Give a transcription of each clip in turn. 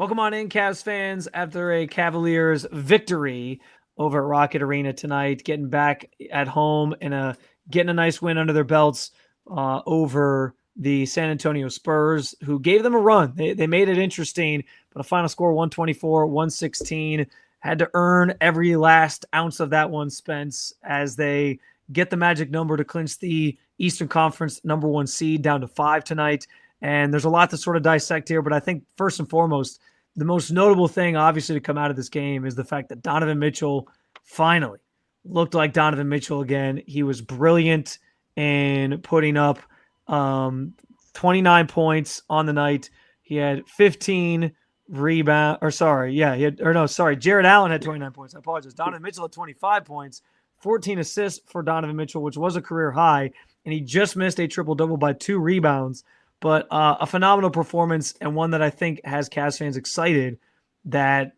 Welcome on in, Cavs fans, after a Cavaliers victory over at Rocket Arena tonight, getting back at home and getting a nice win under their belts over the San Antonio Spurs, who gave them a run. They made it interesting, but a final score 124-116. Had to earn every last ounce of that one, Spence, as they get the magic number to clinch the Eastern Conference #1 seed down to 5 tonight. And there's a lot to sort of dissect here, but I think first and foremost, the most notable thing, obviously, to come out of this game is the fact that Donovan Mitchell finally looked like Donovan Mitchell again. He was brilliant in putting up 29 points on the night. He had 15 rebound, or sorry, yeah, Jarrett Allen had 29 points. I apologize. Donovan Mitchell had 25 points, 14 assists for Donovan Mitchell, which was a career high, and he just missed a triple-double by 2 rebounds. But a phenomenal performance, and one that I think has Cavs fans excited that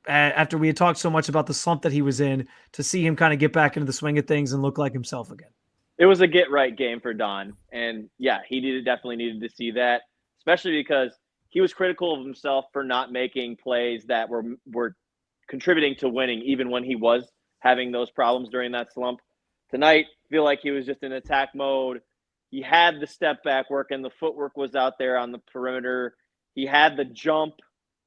after we had talked so much about the slump that he was in, to see him kind of get back into the swing of things and look like himself again. It was a get-right game for Don. And, yeah, he definitely needed to see that, especially because he was critical of himself for not making plays that were contributing to winning, even when he was having those problems during that slump. Tonight, I feel like he was just in attack mode. He had the step back work, and the footwork was out there on the perimeter. He had the jump,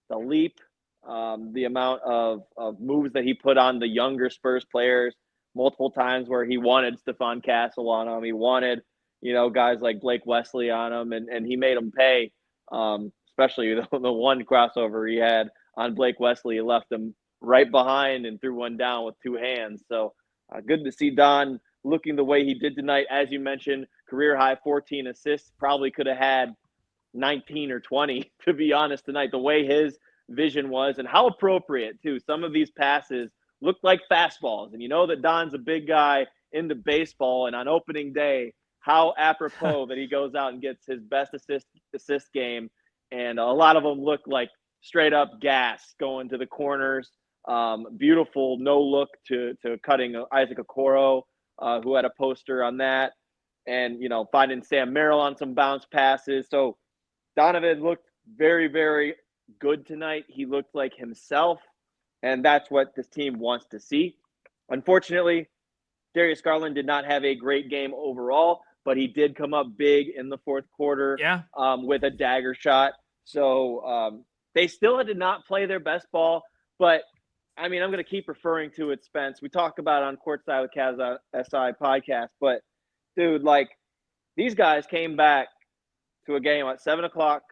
the leap, the amount of moves that he put on the younger Spurs players multiple times where he wanted Stephon Castle on him. He wanted, guys like Blake Wesley on him, and he made them pay, especially the one crossover he had on Blake Wesley. He left him right behind and threw one down with 2 hands. So good to see Don looking the way he did tonight. As you mentioned, career high 14 assists, probably could have had 19 or 20, to be honest, tonight, the way his vision was, and how appropriate, too. Some of these passes looked like fastballs, and you know that Don's a big guy into baseball, and on opening day, how apropos that he goes out and gets his best assist game, and a lot of them look like straight-up gas going to the corners. Beautiful no-look to cutting Isaac Okoro, who had a poster on that, and, finding Sam Merrill on some bounce passes. So Donovan looked very, very good tonight. He looked like himself, and that's what this team wants to see. Unfortunately, Darius Garland did not have a great game overall, but he did come up big in the fourth quarter with a dagger shot. So they still did not play their best ball, but I'm going to keep referring to it, Spence. We talk about it on Courtside with Cavs SI podcast, but dude, these guys came back to a game at 7 o'clock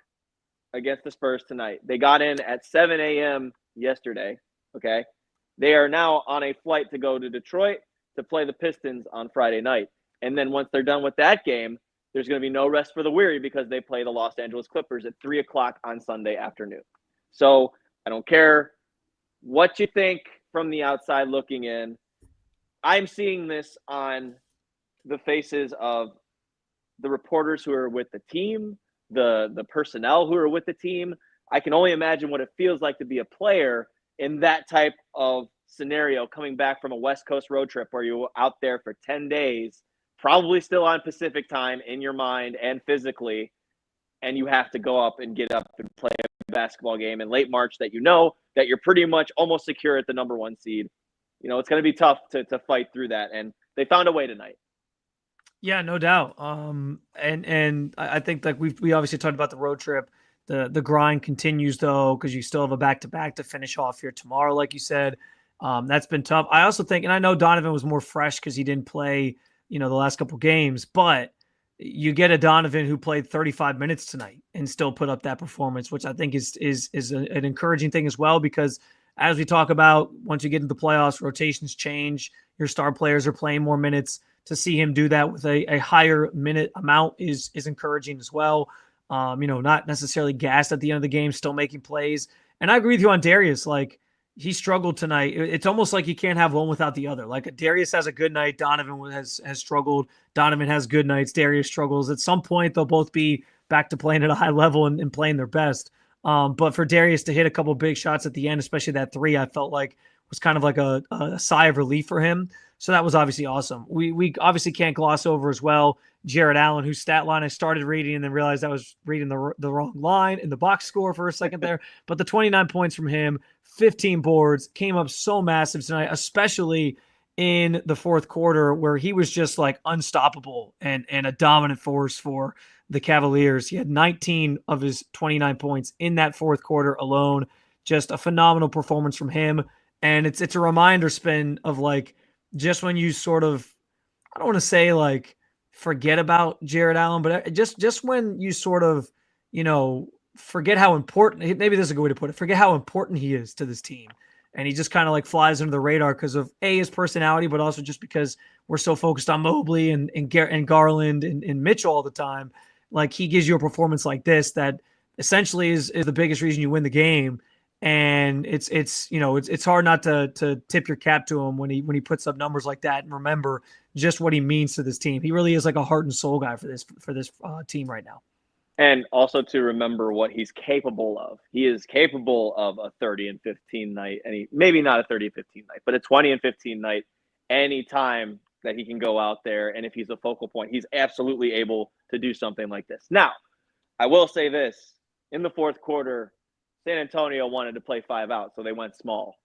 against the Spurs tonight. They got in at 7 a.m. yesterday, okay? They are now on a flight to go to Detroit to play the Pistons on Friday night. And then once they're done with that game, there's going to be no rest for the weary because they play the Los Angeles Clippers at 3 o'clock on Sunday afternoon. So I don't care what you think from the outside looking in. I'm seeing this on the faces of the reporters who are with the team, the personnel who are with the team. I can only imagine what it feels like to be a player in that type of scenario, coming back from a West Coast road trip where you're out there for 10 days, probably still on Pacific time in your mind and physically, and you have to go up and get up and play a basketball game in late March that that you're pretty much almost secure at the #1 seed. It's going to be tough to fight through that, and they found a way tonight. Yeah, no doubt. And I think we obviously talked about the road trip. The grind continues though, because you still have a back-to-back to finish off here tomorrow, like you said. That's been tough. I also think, and I know Donovan was more fresh because he didn't play, the last couple games, but you get a Donovan who played 35 minutes tonight and still put up that performance, which I think is an encouraging thing as well, because as we talk about, once you get into the playoffs, rotations change, your star players are playing more minutes. To see him do that with a higher minute amount is encouraging as well. Not necessarily gassed at the end of the game, still making plays. And I agree with you on Darius. He struggled tonight. It's almost like you can't have one without the other. Darius has a good night. Donovan has struggled. Donovan has good nights. Darius struggles. At some point, they'll both be back to playing at a high level and playing their best. But for Darius to hit a couple big shots at the end, especially that 3, I felt like was kind of like a sigh of relief for him. So that was obviously awesome. We obviously can't gloss over as well Jarrett Allen, whose stat line I started reading and then realized I was reading the wrong line in the box score for a second there. But the 29 points from him, 15 boards, came up so massive tonight, especially in the fourth quarter where he was just like unstoppable and a dominant force for the Cavaliers. He had 19 of his 29 points in that fourth quarter alone. Just a phenomenal performance from him. And it's a reminder, Spin, of like just when you sort of, I don't want to say like forget about Jarrett Allen, but just when you sort of, forget how important, maybe this is a good way to put it, forget how important he is to this team. And he just kind of like flies under the radar because of his personality, but also just because we're so focused on Mobley and Garland and Mitchell all the time. Like he gives you a performance like this that essentially is the biggest reason you win the game. And it's hard not to tip your cap to him when he puts up numbers like that and remember just what he means to this team. He really is like a heart and soul guy for this team right now. And also to remember what he's capable of. He is capable of a 30 and 15 night, and maybe not a 30 and 15 night, but a 20 and 15 night anytime that he can go out there. And if he's a focal point, he's absolutely able to do something like this. Now, I will say this. In the fourth quarter, San Antonio wanted to play 5 out, so they went small.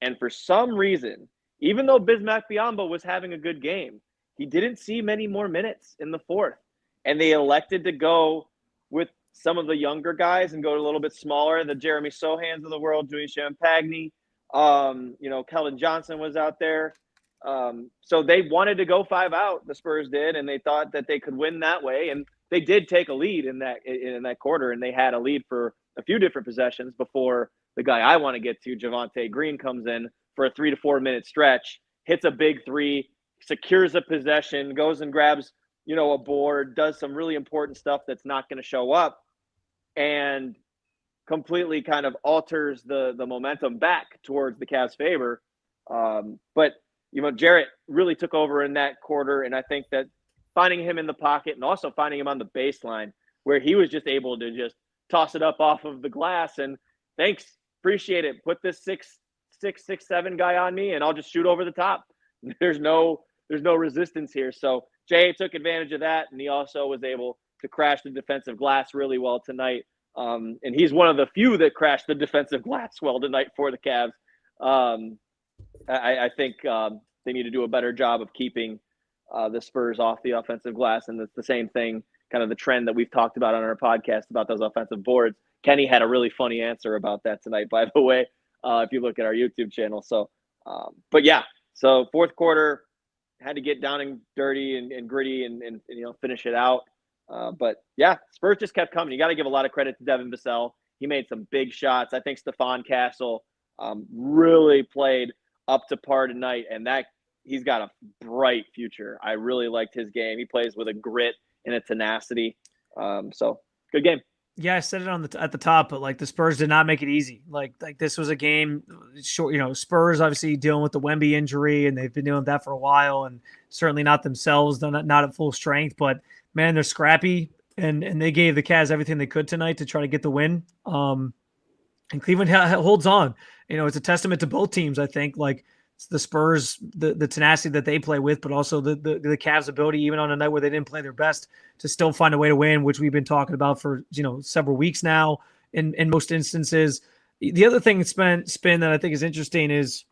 And for some reason, even though Bismack Biyombo was having a good game, he didn't see many more minutes in the fourth. And they elected to go with some of the younger guys and go a little bit smaller, the Jeremy Sohans of the world, Julian Champagny, Keldon Johnson was out there. So they wanted to go 5 out, the Spurs did, and they thought that they could win that way. And they did take a lead in that quarter, and they had a lead for a few different possessions before the guy I want to get to, Javonte Green, comes in for a 3 to 4 minute stretch, hits a big three, secures a possession, goes and grabs, a board, does some really important stuff that's not going to show up, and completely kind of alters the momentum back towards the Cavs' favor. But Jarrett really took over in that quarter, and I think that finding him in the pocket and also finding him on the baseline where he was just able to just toss it up off of the glass and thanks, appreciate it. Put this 6'7" guy on me and I'll just shoot over the top. There's no resistance here. So Jay took advantage of that, and he also was able to crash the defensive glass really well tonight. And he's one of the few that crashed the defensive glass well tonight for the Cavs. I think they need to do a better job of keeping the Spurs off the offensive glass, and it's the same thing, kind of the trend that we've talked about on our podcast about those offensive boards. Kenny had a really funny answer about that tonight, by the way, if you look at our YouTube channel. So, but yeah, so fourth quarter had to get down and dirty and gritty and finish it out. But yeah, Spurs just kept coming. You got to give a lot of credit to Devin Vassell. He made some big shots. I think Stephon Castle really played up to par tonight, and that he's got a bright future. I really liked his game. He plays with a grit and a tenacity. So good game. Yeah, I said it at the top, but like the Spurs did not make it easy. Like this was a game short. Spurs obviously dealing with the Wemby injury, and they've been doing that for a while, and certainly not themselves, not at full strength. But man, they're scrappy, and they gave the Cavs everything they could tonight to try to get the win. And Cleveland holds on. It's a testament to both teams. I think like the Spurs, the tenacity that they play with, but also the Cavs' ability, even on a night where they didn't play their best, to still find a way to win, which we've been talking about for several weeks now. In most instances, the other thing Spin that I think is interesting is,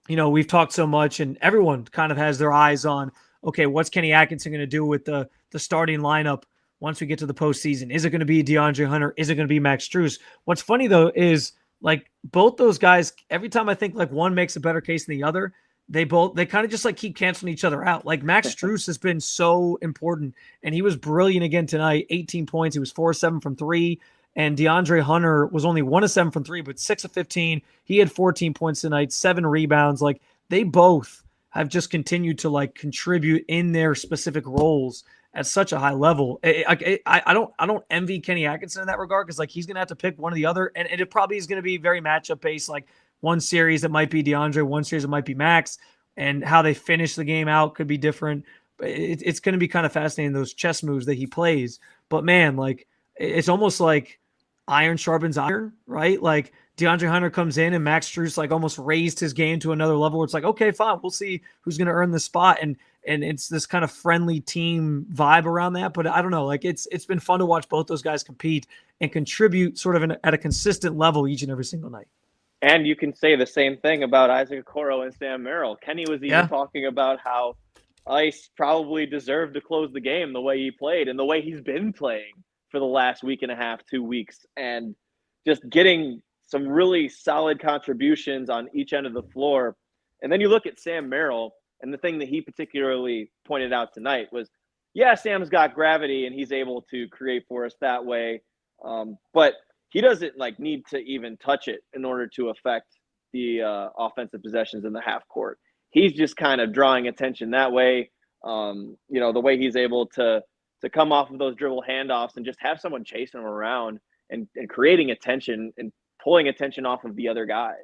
we've talked so much, and everyone kind of has their eyes on, okay, what's Kenny Atkinson going to do with the starting lineup once we get to the postseason? Is it going to be DeAndre Hunter? Is it going to be Max Strus? What's funny though is, like, both those guys, every time I think like one makes a better case than the other, they kind of just like keep canceling each other out. Like Max Strus has been so important, and he was brilliant again tonight. 18 points. He was 4-7 from 3. And DeAndre Hunter was only 1-7 from 3, but 6-15. He had 14 points tonight, 7 rebounds. Like they both have just continued to like contribute in their specific roles at such a high level. I don't envy Kenny Atkinson in that regard, because like he's gonna have to pick one or the other, and it probably is gonna be very matchup based. Like one series it might be DeAndre, one series it might be Max, and how they finish the game out could be different. It's gonna be kind of fascinating, those chess moves that he plays. But man, like it's almost like iron sharpens iron, right? Like DeAndre Hunter comes in and Max Strus like almost raised his game to another level where it's like, okay, fine, we'll see who's going to earn the spot. And it's this kind of friendly team vibe around that. But I don't know, like it's been fun to watch both those guys compete and contribute sort of at a consistent level each and every single night. And you can say the same thing about Isaac Okoro and Sam Merrill. Kenny was even talking about how Ice probably deserved to close the game the way he played and the way he's been playing for the last week and a half, 2 weeks, and just getting some really solid contributions on each end of the floor. And then you look at Sam Merrill, and the thing that he particularly pointed out tonight was, yeah, Sam's got gravity and he's able to create for us that way. But he doesn't like need to even touch it in order to affect the offensive possessions in the half court. He's just kind of drawing attention that way. The way he's able to come off of those dribble handoffs and just have someone chasing him around and creating attention and pulling attention off of the other guys.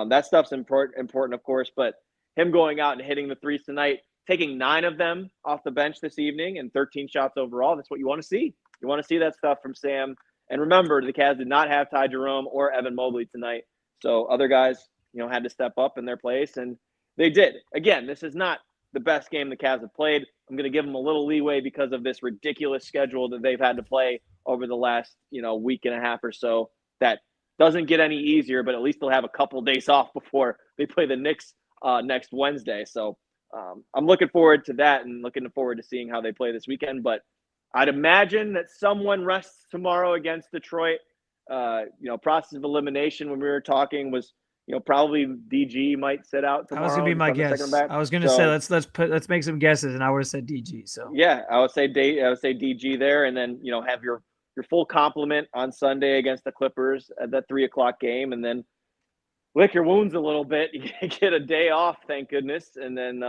That stuff's important, of course, but him going out and hitting the threes tonight, taking 9 of them off the bench this evening and 13 shots overall, that's what you want to see. You want to see that stuff from Sam. And remember, the Cavs did not have Ty Jerome or Evan Mobley tonight. So other guys, had to step up in their place, and they did. Again, this is not the best game the Cavs have played. I'm going to give them a little leeway because of this ridiculous schedule that they've had to play over the last, week and a half or so. That doesn't get any easier, but at least they'll have a couple days off before they play the Knicks next Wednesday. So I'm looking forward to that and looking forward to seeing how they play this weekend. But I'd imagine that someone rests tomorrow against Detroit. Process of elimination when we were talking was, probably DG might sit out tomorrow. That was gonna be my guess. I was gonna say let's make some guesses, and I would have said DG. So yeah, I would say DG there, and then have your full complement on Sunday against the Clippers at that 3:00 game, and then lick your wounds a little bit. You get a day off, thank goodness, and then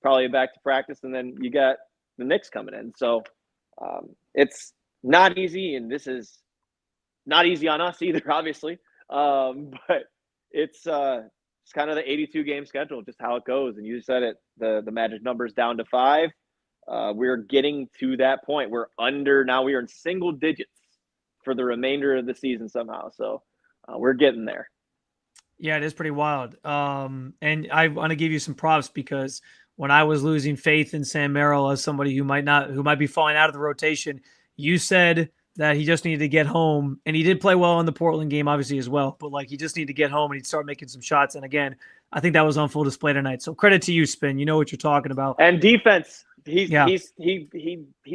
probably back to practice, and then you got the Knicks coming in. So it's not easy, and this is not easy on us either, obviously. But it's kind of the 82 game schedule, just how it goes. And you said it, the magic number's down to 5. We're getting to that point. We are in single digits for the remainder of the season somehow. So we're getting there. Yeah, it is pretty wild. And I want to give you some props because when I was losing faith in Sam Merrill as somebody who might be falling out of the rotation, you said that he just needed to get home, and he did play well in the Portland game, obviously, as well. But like, he just needed to get home and he'd start making some shots. And again, I think that was on full display tonight. So credit to you, Spin. You know what you're talking about. And defense, he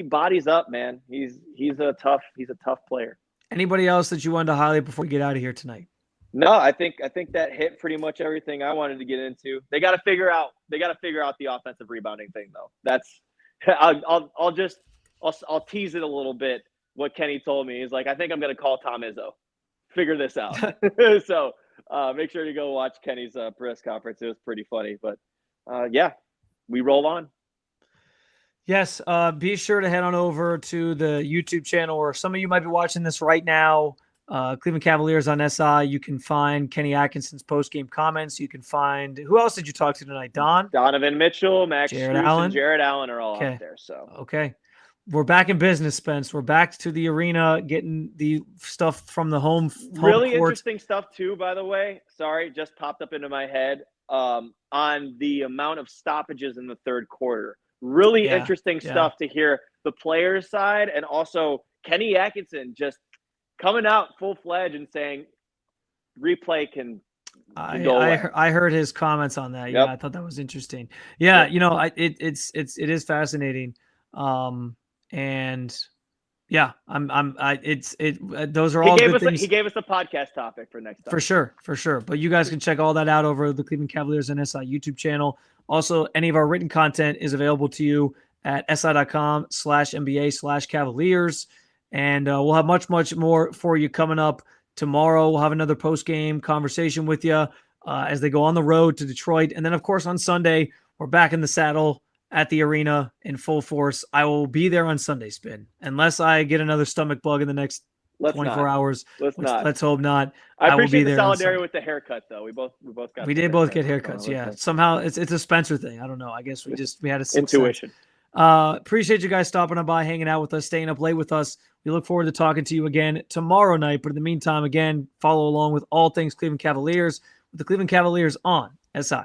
bodies up, man. He's a tough player. Anybody else that you wanted to highlight before we get out of here tonight? No, I think that hit pretty much everything I wanted to get into. They got to figure out the offensive rebounding thing, though. That's I'll tease it a little bit. What Kenny told me is like, I think I'm going to call Tom Izzo, figure this out. So make sure to go watch Kenny's press conference. It was pretty funny, but yeah, we roll on. Yes. Be sure to head on over to the YouTube channel, or some of you might be watching this right now. Cleveland Cavaliers on SI. You can find Kenny Atkinson's post-game comments. You can find, who else did you talk to tonight? Donovan Mitchell, Max Jarrett Strus, Allen. and Jarrett Allen are all out there. So okay. We're back in business, Spence. We're back to the arena, getting the stuff from the home really court. Interesting stuff too, by the way. Sorry, just popped up into my head on the amount of stoppages in the third quarter. Really interesting stuff to hear the players' side, and also Kenny Atkinson just coming out full-fledged and saying replay can go away. I heard his comments on that. Yep. Yeah, I thought that was interesting. Yeah, it is fascinating. And yeah, those are all good things. He gave us a podcast topic for next time. For sure. But you guys can check all that out over the Cleveland Cavaliers and SI YouTube channel. Also, any of our written content is available to you at si.com/NBA/Cavaliers. And we'll have much, much more for you coming up tomorrow. We'll have another post-game conversation with you as they go on the road to Detroit. And then, of course, on Sunday, we're back in the saddle at the arena in full force. I will be there on Sunday, Spin, unless I get another stomach bug in the next 24 hours. Let's hope not. I appreciate the solidarity with the haircut, though. We both got. We did both get haircuts. Yeah, somehow it's a Spencer thing. I don't know. I guess we had a intuition. Appreciate you guys stopping by, hanging out with us, staying up late with us. We look forward to talking to you again tomorrow night. But in the meantime, again, follow along with all things Cleveland Cavaliers with the Cleveland Cavaliers on SI.